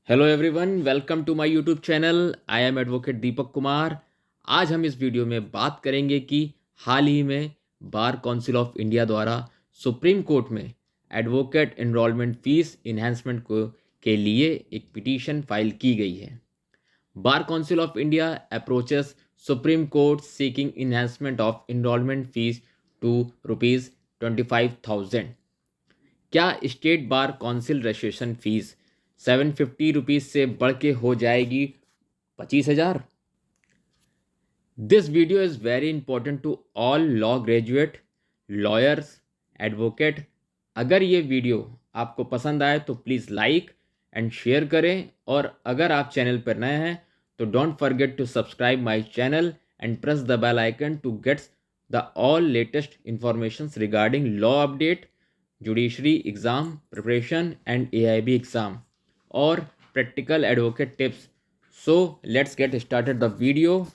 Hello everyone, welcome to my YouTube channel. I am advocate Deepak Kumar. आज हम इस video में बात करेंगे कि हाल ही में बार काउंसिल ऑफ इंडिया द्वारा सुप्रीम कोर्ट में एडवोकेट एनरोलमेंट फीस इन्हेंसमेंट को के लिए एक पिटीशन फाइल की गई है। Bar Council of India approaches Supreme Court seeking enhancement of enrolment fees to ₹25,000। क्या state bar council registration fees ₹750 से बढ़ के हो जाएगी 25,000? This video is very important to all law graduate, lawyers, advocate. अगर ये वीडियो आपको पसंद आए तो प्लीज़ लाइक एंड शेयर करें, और अगर आप चैनल पर नए हैं तो don't forget to subscribe my channel and press the bell icon to get the all latest information regarding law update, judiciary exam preparation and AIB exam और practical advocate tips. So let's get started the video.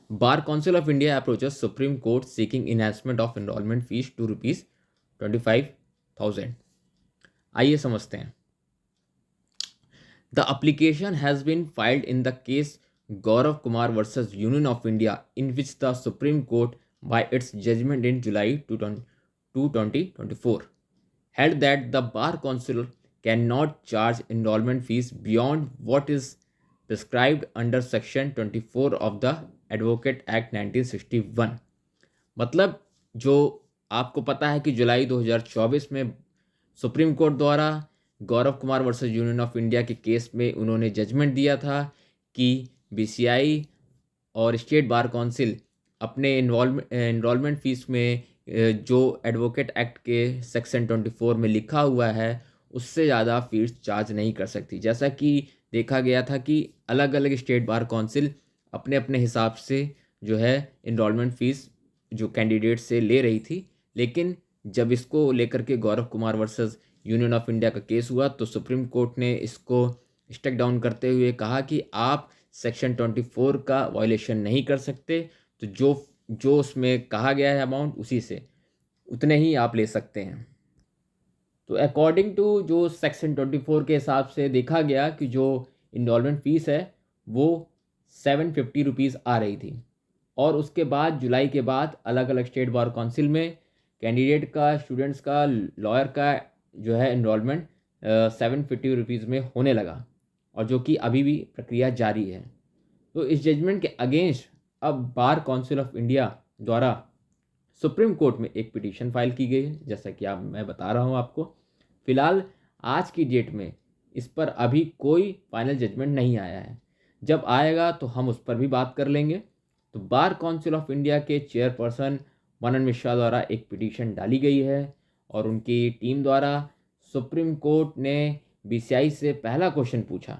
Bar Council of India approaches Supreme Court seeking enhancement of enrollment fees to ₹25,000। आइए समझते हैं। The application has been filed in the case Gaurav Kumar versus Union of India, in which the Supreme Court, by its judgment in July 2024, held that the Bar Council cannot charge enrollment fees beyond what is prescribed under Section 24 of the Advocate Act 1961। मतलब जो आपको पता है कि जुलाई 2024 में Supreme Court द्वारा Gaurav Kumar versus Union of India के case में उन्होंने जजमेंट दिया था कि BCI और स्टेट बार काउंसिल अपने इनरोलमेंट फीस में जो एडवोकेट एक्ट के सेक्शन 24 में लिखा हुआ है उससे ज़्यादा फीस चार्ज नहीं कर सकती। जैसा कि देखा गया था कि अलग अलग स्टेट बार काउंसिल अपने अपने हिसाब से जो है इनरोलमेंट फ़ीस जो कैंडिडेट से ले रही थी, लेकिन जब इसको लेकर के Gaurav Kumar versus Union of India का केस हुआ तो सुप्रीम कोर्ट ने इसको स्टेक डाउन करते हुए कहा कि आप सेक्शन 24 का वायलेशन नहीं कर सकते, तो जो जो उसमें कहा गया है अमाउंट उसी से उतने ही आप ले सकते हैं। तो अकॉर्डिंग टू जो सेक्शन 24 के हिसाब से देखा गया कि जो इनरोलमेंट फ़ीस है वो ₹750 आ रही थी, और उसके बाद जुलाई के बाद अलग अलग स्टेट बार काउंसिल में कैंडिडेट का, स्टूडेंट्स का, लॉयर का जो है इनरोलमेंट ₹750 में होने लगा, और जो कि अभी भी प्रक्रिया जारी है। तो इस जजमेंट के अगेंस्ट अब बार काउंसिल ऑफ इंडिया द्वारा सुप्रीम कोर्ट में एक पिटीशन फाइल की गई है, जैसा कि मैं बता रहा हूँ आपको। फिलहाल आज की डेट में इस पर अभी कोई फाइनल जजमेंट नहीं आया है। जब आएगा तो हम उस पर भी बात कर लेंगे। तो बार काउंसिल ऑफ इंडिया के चेयरपर्सन मनन मिश्रा द्वारा एक पिटीशन डाली गई है, और उनकी टीम द्वारा सुप्रीम कोर्ट ने BCI से पहला क्वेश्चन पूछा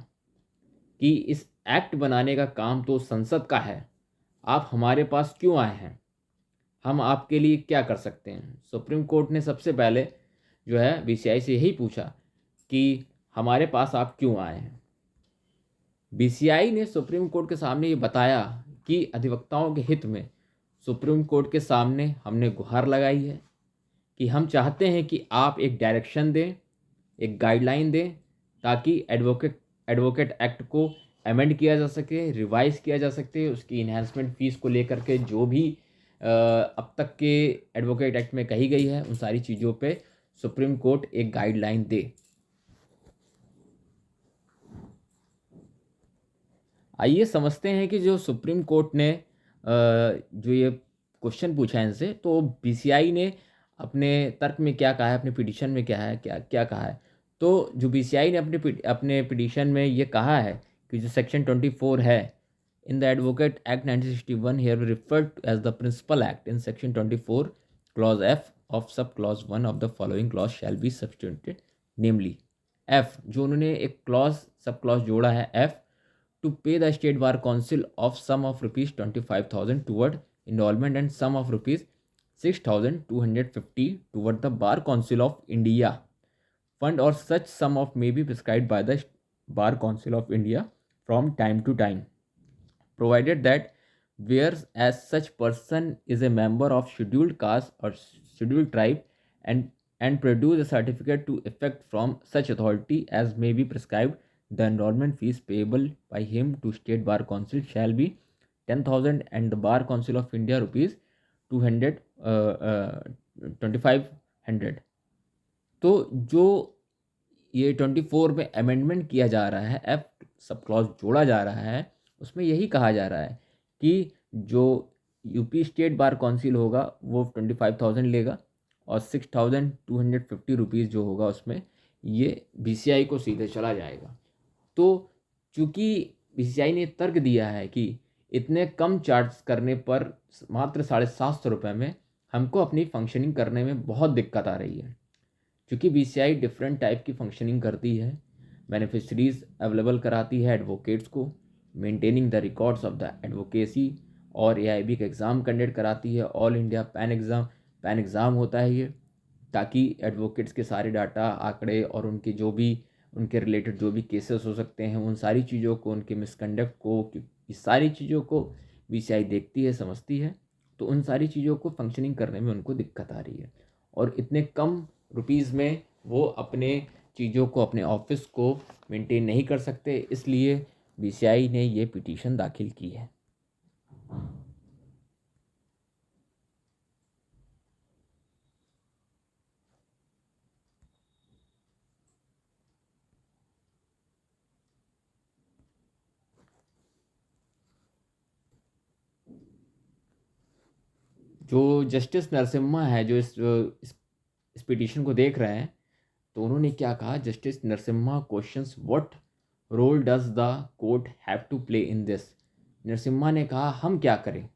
कि इस एक्ट बनाने का काम तो संसद का है, आप हमारे पास क्यों आए हैं, हम आपके लिए क्या कर सकते हैं। सुप्रीम कोर्ट ने सबसे पहले जो है BCI से यही पूछा कि हमारे पास आप क्यों आए हैं। BCI ने सुप्रीम कोर्ट के सामने ये बताया कि अधिवक्ताओं के हित में सुप्रीम कोर्ट के सामने हमने गुहार लगाई है कि हम चाहते हैं कि आप एक डायरेक्शन दें, एक गाइडलाइन दें, ताकि एडवोकेट एक्ट को अमेंड किया जा सके, रिवाइज किया जा सके, उसकी इन्हेंसमेंट फीस को लेकर के जो भी अब तक के एडवोकेट एक्ट में कही गई है उन सारी चीज़ों पे सुप्रीम कोर्ट एक गाइडलाइन दे। आइए समझते हैं कि जो सुप्रीम कोर्ट ने जो ये क्वेश्चन पूछा है इनसे, तो BCI ने अपने तर्क में क्या कहा है, अपने पिटीशन में क्या है, क्या क्या कहा है। तो जो BCI ने अपने पिटीशन में ये कहा है कि जो सेक्शन 24 है in the advocate act 1961 here referred to as the principal act in section 24 clause F of sub clause 1 of the following clause shall be substituted, namely F, जो उन्होंने एक क्लॉज सब क्लॉज जोड़ा है F, to pay the state bar council of sum of rupees 25,000 toward enrollment and sum of rupees 6,250 toward the bar council of India fund, or such sum of may be prescribed by the bar council of India from time to time, provided that whereas as such person is a member of scheduled caste or scheduled tribe and and produce a certificate to effect from such authority as may be prescribed. The enrollment fees payable by him to State Bar Council shall be 10,000 and the Bar Council of India rupees 200 2500. तो जो ये 24 में amendment किया जा रहा है, F sub clause जोड़ा जा रहा है, उसमें यही कहा जा रहा है कि जो यूपी स्टेट बार काउंसिल होगा वो 25,000 लेगा और 6,250 रुपीज़ जो होगा उसमें ये बीसीआई को सीधे चला जाएगा। तो चूँकि बीसीआई ने तर्क दिया है कि इतने कम चार्ज करने पर मात्र 750 रुपये में हमको अपनी फंक्शनिंग करने में बहुत दिक्कत आ रही है, क्योंकि बीसीआई डिफरेंट टाइप की फंक्शनिंग करती है, बेनिफिशरीज अवेलेबल कराती है एडवोकेट्स को, maintaining the records of the advocacy, और एआईबी का एग्ज़ाम कंडक्ट कराती है, ऑल इंडिया पैन एग्ज़ाम होता है ये, ताकि एडवोकेट्स के सारे डाटा आंकड़े और उनके जो भी उनके रिलेटेड जो भी केसेस हो सकते हैं उन सारी चीज़ों को, उनके मिसकंडक्ट को, इस सारी चीज़ों को बीसीआई देखती है, समझती है। तो उन सारी चीज़ों को फंक्शनिंग करने में उनको दिक्कत आ रही है और इतने कम रुपीज़ में वो अपने चीज़ों को, अपने ऑफिस को मेंटेन नहीं कर सकते, इसलिए बीसीआई ने ये पिटीशन दाखिल की है। जो जस्टिस नरसिम्हा है जो इस पिटीशन को देख रहे हैं, तो उन्होंने क्या कहा, Justice Narasimha questions what role does the court have to play in this. Narasimha ने कहा हम क्या करें,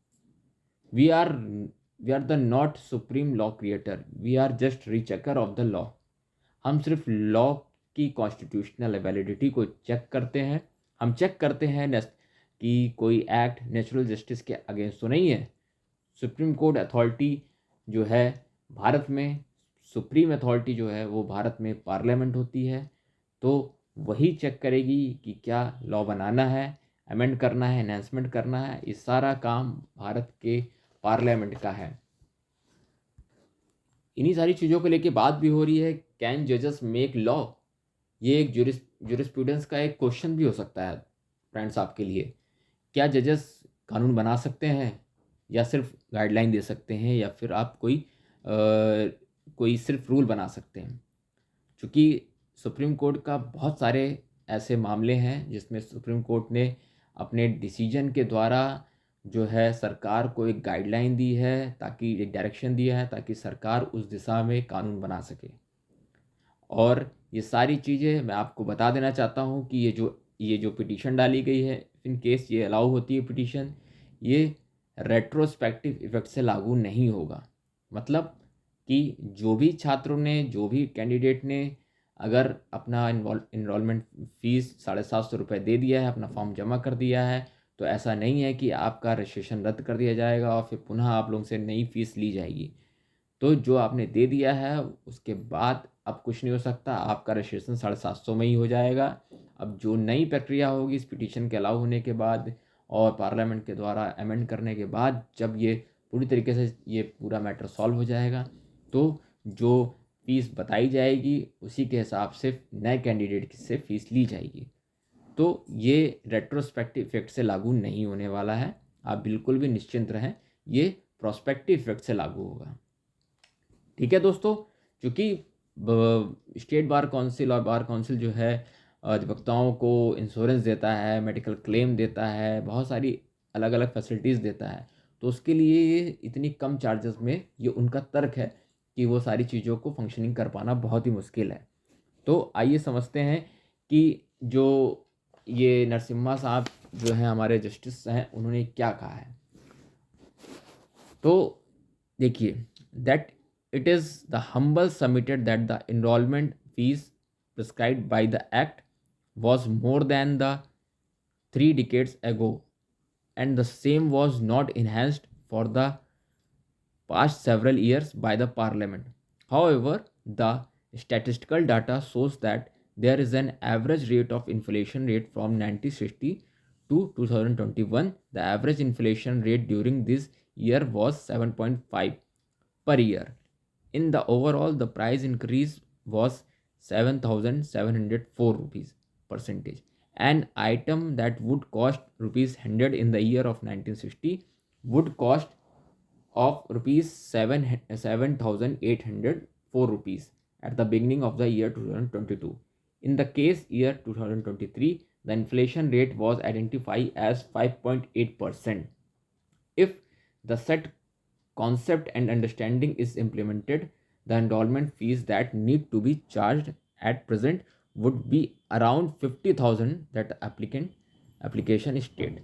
we are the not supreme law creator, we are just rechecker of the law. हम सिर्फ लॉ की कॉन्स्टिट्यूशनल वैलिडिटी को चेक करते हैं, हम चेक करते हैं कि कोई एक्ट नेचुरल जस्टिस के अगेंस्ट तो नहीं है। सुप्रीम कोर्ट अथॉरिटी जो है भारत में, सुप्रीम अथॉरिटी जो है वो भारत में पार्लियामेंट होती है, तो वही चेक करेगी कि क्या लॉ बनाना है, अमेंड करना है, एनहांसमेंट करना है, ये सारा काम भारत के पार्लियामेंट का है। इन्हीं सारी चीज़ों को लेके बात भी हो रही है, कैन जजेस मेक लॉ, ये एक ज्यूरिस्प्रूडेंस का एक क्वेश्चन भी हो सकता है फ्रेंड्स आपके लिए। क्या जजेस कानून बना सकते हैं या सिर्फ गाइडलाइन दे सकते हैं, या फिर आप कोई सिर्फ रूल बना सकते हैं। क्योंकि सुप्रीम कोर्ट का बहुत सारे ऐसे मामले हैं जिसमें सुप्रीम कोर्ट ने अपने डिसीजन के द्वारा जो है सरकार को एक गाइडलाइन दी है, ताकि एक डायरेक्शन दिया है ताकि सरकार उस दिशा में कानून बना सके। और ये सारी चीज़ें मैं आपको बता देना चाहता हूँ कि ये जो पिटीशन डाली गई है, इन केस ये अलाउ होती है पिटीशन, ये रेट्रोस्पेक्टिव इफेक्ट से लागू नहीं होगा। मतलब कि जो भी छात्रों ने, जो भी कैंडिडेट ने अगर अपना इनरोलमेंट फ़ीस 750 रुपये दे दिया है, अपना फॉर्म जमा कर दिया है, तो ऐसा नहीं है कि आपका रजिस्ट्रेशन रद्द कर दिया जाएगा और फिर पुनः आप लोगों से नई फ़ीस ली जाएगी। तो जो आपने दे दिया है उसके बाद अब कुछ नहीं हो सकता, आपका रजिस्ट्रेशन 750 में ही हो जाएगा। अब जो नई प्रक्रिया होगी इस पिटीशन के अलाउ होने के बाद और पार्लियामेंट के द्वारा अमेंड करने के बाद, जब ये पूरी तरीके से ये पूरा मैटर सॉल्व हो जाएगा, तो जो फीस बताई जाएगी उसी के हिसाब से नए कैंडिडेट से फीस ली जाएगी। तो ये रेट्रोस्पेक्टिव इफेक्ट से लागू नहीं होने वाला है, आप बिल्कुल भी निश्चिंत रहें, ये प्रोस्पेक्टिव इफेक्ट से लागू होगा। ठीक है दोस्तों, क्योंकि स्टेट बार काउंसिल और बार काउंसिल जो है अधिवक्ताओं को इंश्योरेंस देता है, मेडिकल क्लेम देता है, बहुत सारी अलग अलग फैसिलिटीज़ देता है, तो उसके लिए ये इतनी कम चार्जेस में, ये उनका तर्क है कि वो सारी चीज़ों को फंक्शनिंग कर पाना बहुत ही मुश्किल है। तो आइए समझते हैं कि जो ये नरसिम्हा साहब जो हैं हमारे जस्टिस हैं, उन्होंने क्या कहा है। तो देखिए, that it is the humble submitted that the enrollment fees prescribed by the act was more than the 3 decades ago, and the same was not enhanced for the past several years by the parliament. However, the statistical data shows that there is an average rate of inflation rate from 1960 to 2021. The average inflation rate during this year was 7.5 per year. In the overall, the price increase was 7,704 rupees percentage. An item that would cost rupees 100 in the year of 1960 would cost of rupees 7,804 rupees at the beginning of the year 2022. In the case year 2023, the inflation rate was identified as 5.8%. If the set concept and understanding is implemented, the enrollment fees that need to be charged at present would be around 50,000 that the application state.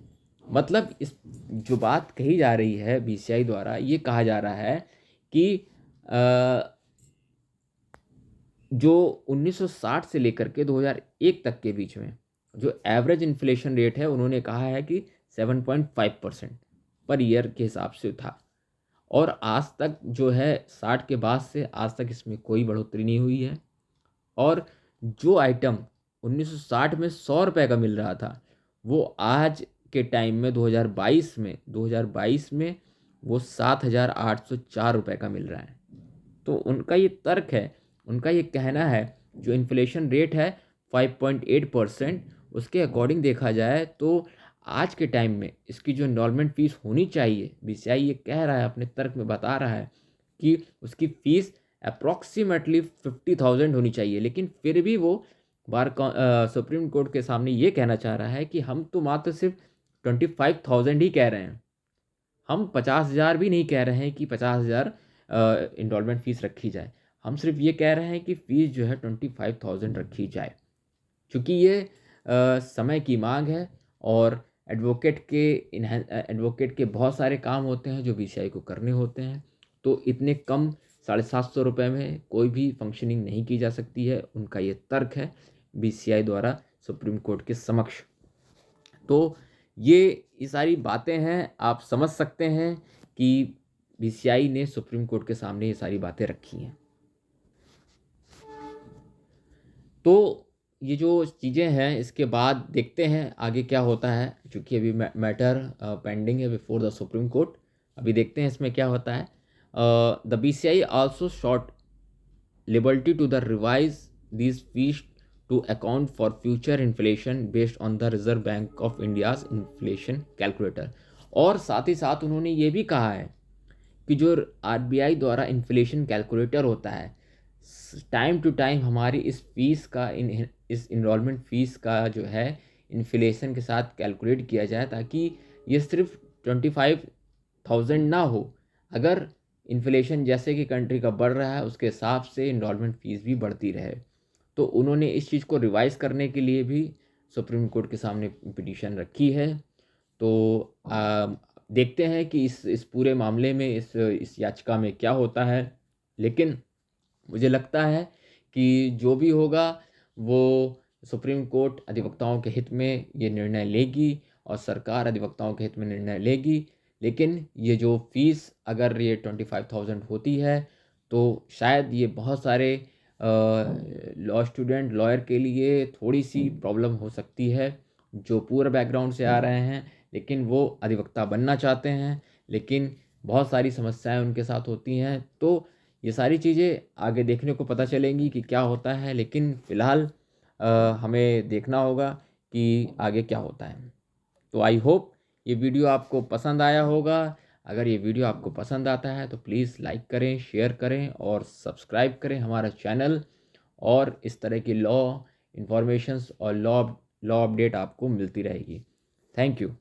मतलब इस जो बात कही जा रही है BCI द्वारा, ये कहा जा रहा है कि जो 1960 से लेकर के 2001 तक के बीच में जो एवरेज इन्फ्लेशन रेट है, उन्होंने कहा है कि 7.5% पर ईयर के हिसाब से था। और आज तक जो है 60 के बाद से आज तक इसमें कोई बढ़ोतरी नहीं हुई है। और जो आइटम 1960 में 100 रुपये का मिल रहा था, वो आज के टाइम में 2022 में वो 7,804 रुपये का मिल रहा है। तो उनका ये तर्क है, उनका ये कहना है, जो इन्फ्लेशन रेट है 5.8%, उसके अकॉर्डिंग देखा जाए तो आज के टाइम में इसकी जो इनरोलमेंट फ़ीस होनी चाहिए, बीसीआई ये कह रहा है, अपने तर्क में बता रहा है कि उसकी फ़ीस अप्रॉक्सीमेटली 50,000 होनी चाहिए। लेकिन फिर भी वो सुप्रीम कोर्ट के सामने ये कहना चाह रहा है कि हम तो मात्र सिर्फ 25,000 ही कह रहे हैं, हम 50,000 भी नहीं कह रहे हैं कि 50,000 इनरोलमेंट फ़ीस रखी जाए। हम सिर्फ ये कह रहे हैं कि फ़ीस जो है 25,000 रखी जाए। चूँकि ये समय की मांग है और एडवोकेट के बहुत सारे काम होते हैं जो बीसीआई को करने होते हैं, तो इतने कम 750 रुपये में कोई भी फंक्शनिंग नहीं की जा सकती है। उनका ये तर्क है बीसीआई द्वारा सुप्रीम कोर्ट के समक्ष। तो ये सारी बातें हैं, आप समझ सकते हैं कि बीसीआई ने सुप्रीम कोर्ट के सामने ये सारी बातें रखी हैं। तो ये जो चीज़ें हैं, इसके बाद देखते हैं आगे क्या होता है, क्योंकि अभी मैटर पेंडिंग है बिफोर द सुप्रीम कोर्ट। अभी देखते हैं इसमें क्या होता है। The BCI also sought liberty to the revise these fees to account for future inflation based on the Reserve Bank of India's inflation calculator. और साथ ही साथ उन्होंने ये भी कहा है कि जो आरबीआई द्वारा इन्फ्लेशन कैलकुलेटर होता है, टाइम टू टाइम हमारी इस फीस का इस इनरोलमेंट फ़ीस का जो है इन्फ्लेशन के साथ कैलकुलेट किया जाए, ताकि ये सिर्फ 25,000 ना हो। अगर इन्फ्लेशन जैसे कि कंट्री का बढ़ रहा है, उसके हिसाब से इनरोलमेंट फ़ीस भी बढ़ती रहे। तो उन्होंने इस चीज़ को रिवाइज़ करने के लिए भी सुप्रीम कोर्ट के सामने पिटीशन रखी है। तो देखते हैं कि इस पूरे मामले में इस याचिका में क्या होता है। लेकिन मुझे लगता है कि जो भी होगा वो सुप्रीम कोर्ट अधिवक्ताओं के हित में ये निर्णय लेगी और सरकार अधिवक्ताओं के हित में निर्णय लेगी। लेकिन ये जो फ़ीस अगर ये 25,000 होती है, तो शायद ये बहुत सारे लॉयर के लिए थोड़ी सी प्रॉब्लम हो सकती है, जो पूरा बैकग्राउंड से आ रहे हैं, लेकिन वो अधिवक्ता बनना चाहते हैं, लेकिन बहुत सारी समस्याएं उनके साथ होती हैं। तो ये सारी चीज़ें आगे देखने को पता चलेंगी कि क्या होता है। लेकिन फ़िलहाल हमें देखना होगा कि आगे क्या होता है। तो आई होप ये वीडियो आपको पसंद आया होगा। अगर ये वीडियो आपको पसंद आता है तो प्लीज़ लाइक करें, शेयर करें और सब्सक्राइब करें हमारा चैनल। और इस तरह की लॉ इन्फॉर्मेशंस और लॉ अपडेट आपको मिलती रहेगी। Thank you.